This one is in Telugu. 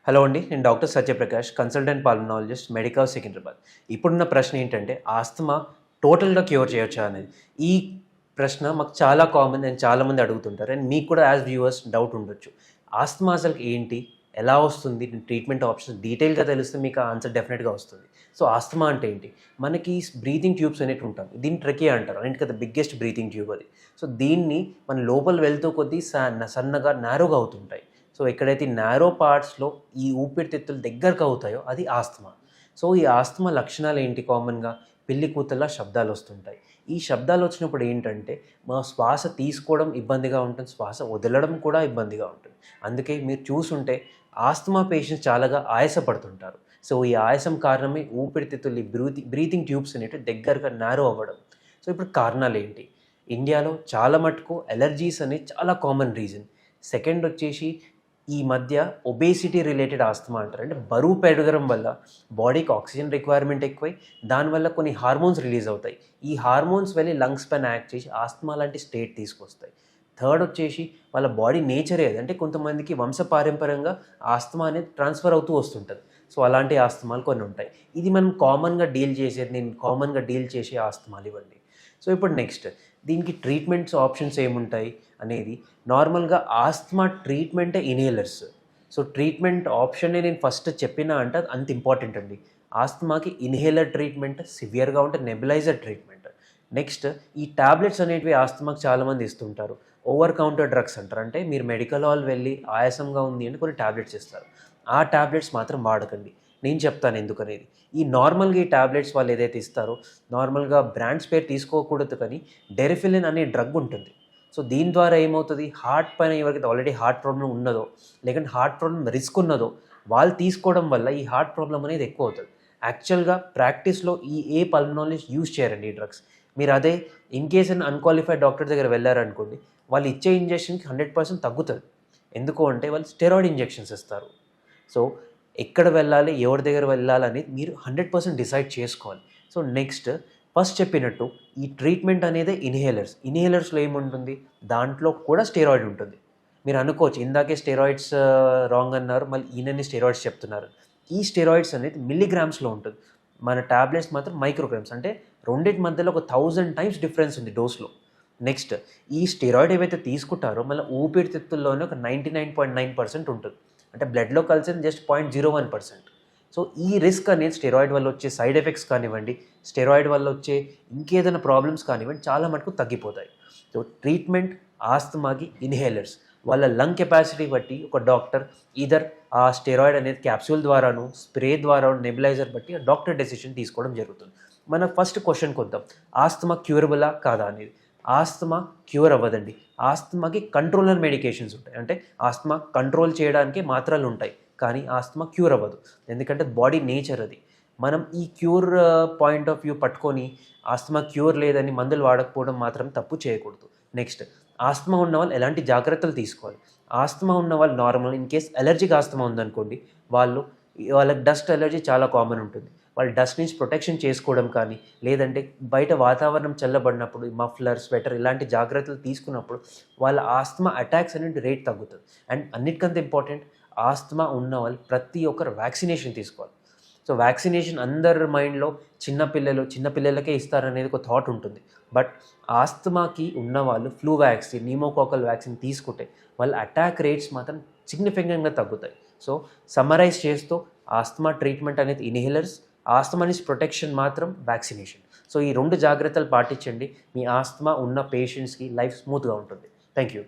హలో అండి, నేను doctor Satya Prakash, consultant pulmonologist, medical Secunderabad. ఇప్పుడున్న ప్రశ్న ఏంటంటే ఆస్తమా టోటల్గా క్యూర్ చేయొచ్చా అనేది. ఈ ప్రశ్న మాకు చాలా కామన్ అండ్ చాలామంది అడుగుతుంటారు. అండ్ మీకు కూడా యాజ్ వ్యూవర్స్ డౌట్ ఉండొచ్చు. ఆస్తమా అసలు ఏంటి, ఎలా వస్తుంది, ట్రీట్మెంట్ ఆప్షన్స్ డీటెయిల్గా తెలిస్తే మీకు ఆన్సర్ డెఫినెట్గా వస్తుంది. సో ఆస్తమా అంటే ఏంటి? మనకి బ్రీతింగ్ ట్యూబ్స్ అనేవి ఉంటాయి. దీన్ని ట్రెకియా అంటారు. అన్నిటికన్నా బిగ్గెస్ట్ బ్రీతింగ్ ట్యూబ్ అది. సో దీన్ని మన లోపల వెళ్తూ కొద్దీ సన్నగా నారోగా అవుతుంటాయి. సో ఎక్కడైతే నారో పార్ట్స్లో ఈ ఊపిరితిత్తులు దగ్గరకు అవుతాయో అది ఆస్తమా. సో ఈ ఆస్తమా లక్షణాలు ఏంటి? కామన్గా పిల్లి కూతల్లా శబ్దాలు వస్తుంటాయి. ఈ శబ్దాలు వచ్చినప్పుడు ఏంటంటే మా శ్వాస తీసుకోవడం ఇబ్బందిగా ఉంటుంది, శ్వాస వదలడం కూడా ఇబ్బందిగా ఉంటుంది. అందుకే మీరు చూసుంటే ఆస్తమా పేషెంట్స్ చాలాగా ఆయాసపడుతుంటారు. సో ఈ ఆయాసం కారణమే ఊపిరితిత్తులు బ్రీతింగ్ ట్యూబ్స్ అనేవి దగ్గరగా నారో అవ్వడం. సో ఇప్పుడు కారణాలు ఏంటి? ఇండియాలో చాలా మటుకు ఎలర్జీస్ అనేది చాలా కామన్ రీజన్. సెకండ్ వచ్చేసి ఈ మధ్య ఒబేసిటీ రిలేటెడ్ ఆస్తమా అంటారు. అంటే బరువు పెరగడం వల్ల బాడీకి ఆక్సిజన్ రిక్వైర్మెంట్ ఎక్కువై దానివల్ల కొన్ని హార్మోన్స్ రిలీజ్ అవుతాయి. ఈ హార్మోన్స్ వెళ్ళి లంగ్స్ పైన యాక్ట్ చేసి ఆస్తమా లాంటి స్టేట్ తీసుకొస్తాయి. థర్డ్ వచ్చేసి వాళ్ళ బాడీ నేచరే అది. అంటే కొంతమందికి వంశపారంపర్యంగా ఆస్తమా అనేది ట్రాన్స్ఫర్ అవుతూ వస్తుంటుంది. సో అలాంటి ఆస్తమాలు కొన్ని ఉంటాయి. ఇది మనం కామన్గా డీల్ చేసే ఆస్తమాలు ఇవ్వండి. సో ఇప్పుడు నెక్స్ట్ దీనికి ట్రీట్మెంట్స్ ఆప్షన్స్ ఏముంటాయి అనేది. నార్మల్గా ఆస్తమా ట్రీట్మెంటే ఇన్హేలర్స్. సో ట్రీట్మెంట్ ఆప్షన్ని నేను ఫస్ట్ చెప్పినా అంటే అంత ఇంపార్టెంట్ అండి. ఆస్తమాకి ఇన్హేలర్ ట్రీట్మెంట్, సివియర్గా ఉంటే నెబులైజర్ ట్రీట్మెంట్. నెక్స్ట్ ఈ టాబ్లెట్స్ అనేటివి ఆస్తమాకి చాలామంది ఇస్తుంటారు. ఓవర్ కౌంటర్ డ్రగ్స్ అంటారు. అంటే మీరు మెడికల్ హాల్ వెళ్ళి ఆయాసంగా ఉంది అంటే కొన్ని టాబ్లెట్స్ ఇస్తారు. ఆ టాబ్లెట్స్ మాత్రం వాడకండి. నేను చెప్తాను ఎందుకనేది. ఈ నార్మల్గా ఈ టాబ్లెట్స్ వాళ్ళు ఏదైతే ఇస్తారో నార్మల్గా బ్రాండ్స్ పేరు తీసుకోకూడదు, కానీ డెరిఫిలిన్ అనే డ్రగ్ ఉంటుంది. సో దీని ద్వారా ఏమవుతుంది, హార్ట్ పైన ఎవరికైతే ఆల్రెడీ హార్ట్ ప్రాబ్లం ఉన్నదో లేకుంటే హార్ట్ ప్రాబ్లం రిస్క్ ఉన్నదో వాళ్ళు తీసుకోవడం వల్ల ఈ హార్ట్ ప్రాబ్లం అనేది ఎక్కువ అవుతుంది. యాక్చువల్గా ప్రాక్టీస్లో ఏ పల్మనాలజిస్ట్ యూజ్ చేయరండి ఈ డ్రగ్స్. మీరు అదే ఇన్ కేస్ అన్క్వాలిఫైడ్ డాక్టర్ దగ్గర వెళ్ళారనుకోండి, వాళ్ళు ఇచ్చే ఇంజెక్షన్కి 100% తగ్గుతుంది. ఎందుకు అంటే వాళ్ళు స్టెరాయిడ్ ఇంజెక్షన్స్ ఇస్తారు. సో ఎక్కడ వెళ్ళాలి, ఎవరి దగ్గర వెళ్ళాలని మీరు 100% డిసైడ్ చేసుకోవాలి. సో నెక్స్ట్ ఫస్ట్ చెప్పినట్టు ఈ ట్రీట్మెంట్ అనేది ఇన్హేలర్స్లో ఏముంటుంది, దాంట్లో కూడా స్టెరాయిడ్ ఉంటుంది. మీరు అనుకోవచ్చు ఇందాకే స్టెరాయిడ్స్ రాంగ్ అన్నారు, మళ్ళీ ఈయనని స్టెరాయిడ్స్ చెప్తున్నారు. ఈ స్టెరాయిడ్స్ అనేది మిల్లీగ్రామ్స్లో ఉంటుంది. మన ట్యాబ్లెట్స్ మాత్రం మైక్రోగ్రామ్స్. అంటే రెండింటి మధ్యలో ఒక 1000 టైమ్స్ డిఫరెన్స్ ఉంది డోస్లో. నెక్స్ట్ ఈ స్టెరాయిడ్ ఏవైతే తీసుకుంటారో మళ్ళీ ఊపిరితిత్తుల్లోనే ఒక 99.9% ఉంటుంది. అంటే బ్లడ్లో కలిసింది జస్ట్ 0.01%. సో ఈ రిస్క్ అనేది స్టెరాయిడ్ వల్ల వచ్చే సైడ్ ఎఫెక్ట్స్ కానివ్వండి, స్టెరాయిడ్ వల్ల వచ్చే ఇంకేదైనా ప్రాబ్లమ్స్ కానివ్వండి చాలా మటుకు తగ్గిపోతాయి. సో ట్రీట్మెంట్ ఆస్తమాకి ఇన్హేలర్స్ వాళ్ళ లంగ్ కెపాసిటీ బట్టి ఒక డాక్టర్ ఈధర్ ఆ స్టెరాయిడ్ అనేది క్యాప్సూల్ ద్వారాను, స్ప్రే ద్వారా, నెబులైజర్ బట్టి డాక్టర్ డెసిషన్ తీసుకోవడం జరుగుతుంది. మన ఫస్ట్ క్వశ్చన్ కొద్దాం, ఆస్తమా క్యూరబులా కాదా అనేది. ఆస్తమా క్యూర్ అవ్వదండి. ఆస్తమాకి కంట్రోలర్ మెడికేషన్స్ ఉంటాయి. అంటే ఆస్తమా కంట్రోల్ చేయడానికి మాత్రలు ఉంటాయి, కానీ ఆస్తమా క్యూర్ అవ్వదు. ఎందుకంటే బాడీ నేచర్ అది. మనం ఈ క్యూర్ పాయింట్ ఆఫ్ వ్యూ పట్టుకొని ఆస్తమా క్యూర్ లేదని మందులు వాడకపోవడం మాత్రం తప్పు చేయకూడదు. నెక్స్ట్ ఆస్తమా ఉన్న వాళ్ళు ఎలాంటి జాగ్రత్తలు తీసుకోవాలి. ఆస్తమా ఉన్న వాళ్ళు normal, in case allergic asthma ఉందనుకోండి, వాళ్ళకి డస్ట్ ఎలర్జీ చాలా కామన్ ఉంటుంది. వాళ్ళు డస్ట్ నుంచి ప్రొటెక్షన్ చేసుకోవడం కానీ, లేదంటే బయట వాతావరణం చల్లబడినప్పుడు మఫ్లర్, స్వెటర్ ఇలాంటి జాగ్రత్తలు తీసుకున్నప్పుడు వాళ్ళ ఆస్తమా అటాక్స్ అనేది రేట్ తగ్గుతుంది. అండ్ అన్నిటికంటే ఇంపార్టెంట్, ఆస్తమా ఉన్న వాళ్ళు ప్రతి ఒక్కరు వ్యాక్సినేషన్ తీసుకోవాలి. సో వ్యాక్సినేషన్ అందరి మైండ్లో చిన్నపిల్లలకే ఇస్తారనేది ఒక థాట్ ఉంటుంది. బట్ ఆస్తమాకి ఉన్నవాళ్ళు ఫ్లూ వ్యాక్సిన్, న్యూమోకాకల్ వ్యాక్సిన్ తీసుకుంటే వాళ్ళ అటాక్ రేట్స్ మాత్రం సిగ్నిఫికెంట్గా తగ్గుతాయి. సో సమ్మరైజ్ చేస్తూ ఆస్తమా ట్రీట్మెంట్ అనేది ఇన్హేలర్స్, ఆస్తమా నుంచి ప్రొటెక్షన్ మాత్రం వ్యాక్సినేషన్. సో ఈ 2 జాగ్రత్తలు పాటించండి. మీ ఆస్తమా ఉన్న పేషెంట్స్కి లైఫ్ స్మూత్గా ఉంటుంది. Thank you.